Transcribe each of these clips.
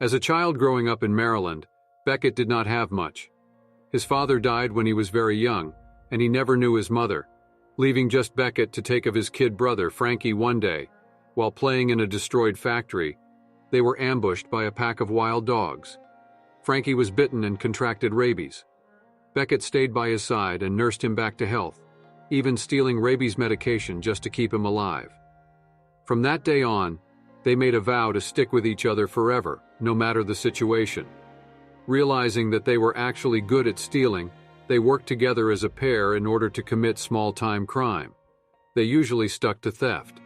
As a child growing up in Maryland, Beckett did not have much. His father died when he was very young, and he never knew his mother, leaving just Beckett to take of his kid brother Frankie. One day, while playing in a destroyed factory, they were ambushed by a pack of wild dogs. Frankie was bitten and contracted rabies. Beckett stayed by his side and nursed him back to health, even stealing rabies medication just to keep him alive. From that day on, they made a vow to stick with each other forever, no matter the situation. Realizing that they were actually good at stealing, they worked together as a pair in order to commit small-time crime. They usually stuck to theft.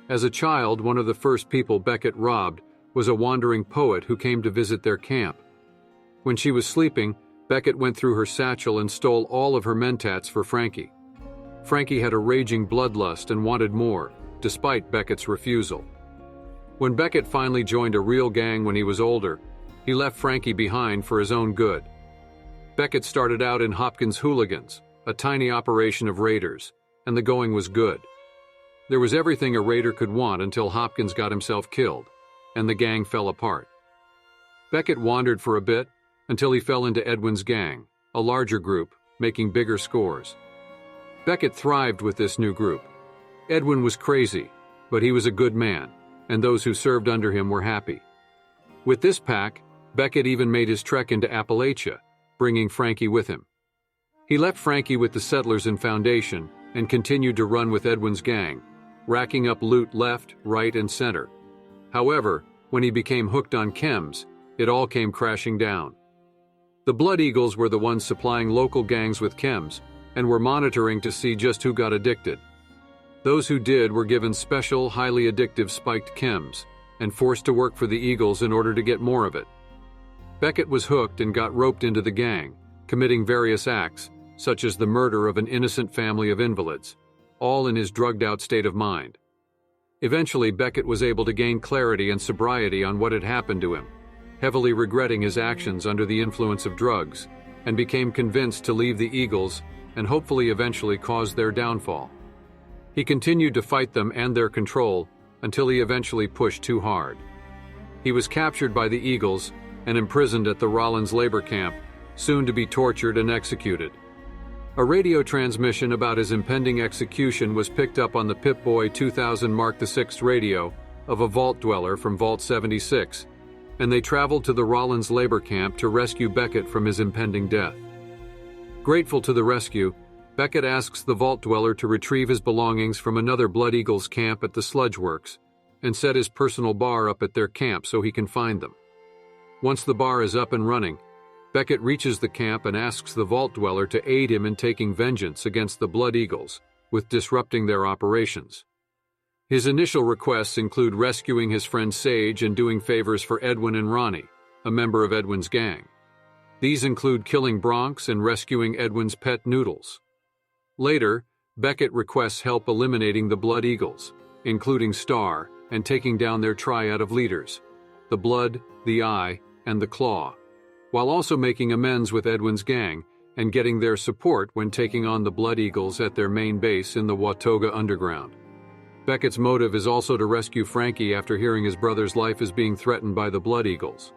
As a child, one of the first people Beckett robbed was a wandering poet who came to visit their camp. When she was sleeping, Beckett went through her satchel and stole all of her mentats for Frankie. Frankie had a raging bloodlust and wanted more, despite Beckett's refusal. When Beckett finally joined a real gang when he was older, he left Frankie behind for his own good. Beckett started out in Hopkins Hooligans, a tiny operation of raiders, and the going was good. There was everything a raider could want until Hopkins got himself killed, and the gang fell apart. Beckett wandered for a bit until he fell into Edwin's gang, a larger group, making bigger scores. Beckett thrived with this new group. Edwin was crazy, but he was a good man, and those who served under him were happy. With this pack, Beckett even made his trek into Appalachia, bringing Frankie with him. He left Frankie with the settlers in Foundation and continued to run with Edwin's gang, racking up loot left, right, and center. However, when he became hooked on chems, it all came crashing down. The Blood Eagles were the ones supplying local gangs with chems and were monitoring to see just who got addicted. Those who did were given special, highly addictive spiked chems and forced to work for the Eagles in order to get more of it. Beckett was hooked and got roped into the gang, committing various acts, such as the murder of an innocent family of invalids, all in his drugged-out state of mind. Eventually, Beckett was able to gain clarity and sobriety on what had happened to him, heavily regretting his actions under the influence of drugs, and became convinced to leave the Eagles and hopefully eventually cause their downfall. He continued to fight them and their control until he eventually pushed too hard. He was captured by the Eagles and imprisoned at the Rollins labor camp, soon to be tortured and executed. A radio transmission about his impending execution was picked up on the Pip-Boy 2000 Mark VI radio of a vault dweller from Vault 76, and they traveled to the Rollins labor camp to rescue Beckett from his impending death. Grateful to the rescue, Beckett asks the vault dweller to retrieve his belongings from another Blood Eagles camp at the Sludge Works and set his personal bar up at their camp so he can find them. Once the bar is up and running, Beckett reaches the camp and asks the vault dweller to aid him in taking vengeance against the Blood Eagles, with disrupting their operations. His initial requests include rescuing his friend Sage and doing favors for Edwin and Ronnie, a member of Edwin's gang. These include killing Bronx and rescuing Edwin's pet Noodles. Later, Beckett requests help eliminating the Blood Eagles, including Star, and taking down their triad of leaders, the Blood, the Eye, and the Claw, while also making amends with Edwin's gang and getting their support when taking on the Blood Eagles at their main base in the Watauga Underground. Beckett's motive is also to rescue Frankie after hearing his brother's life is being threatened by the Blood Eagles.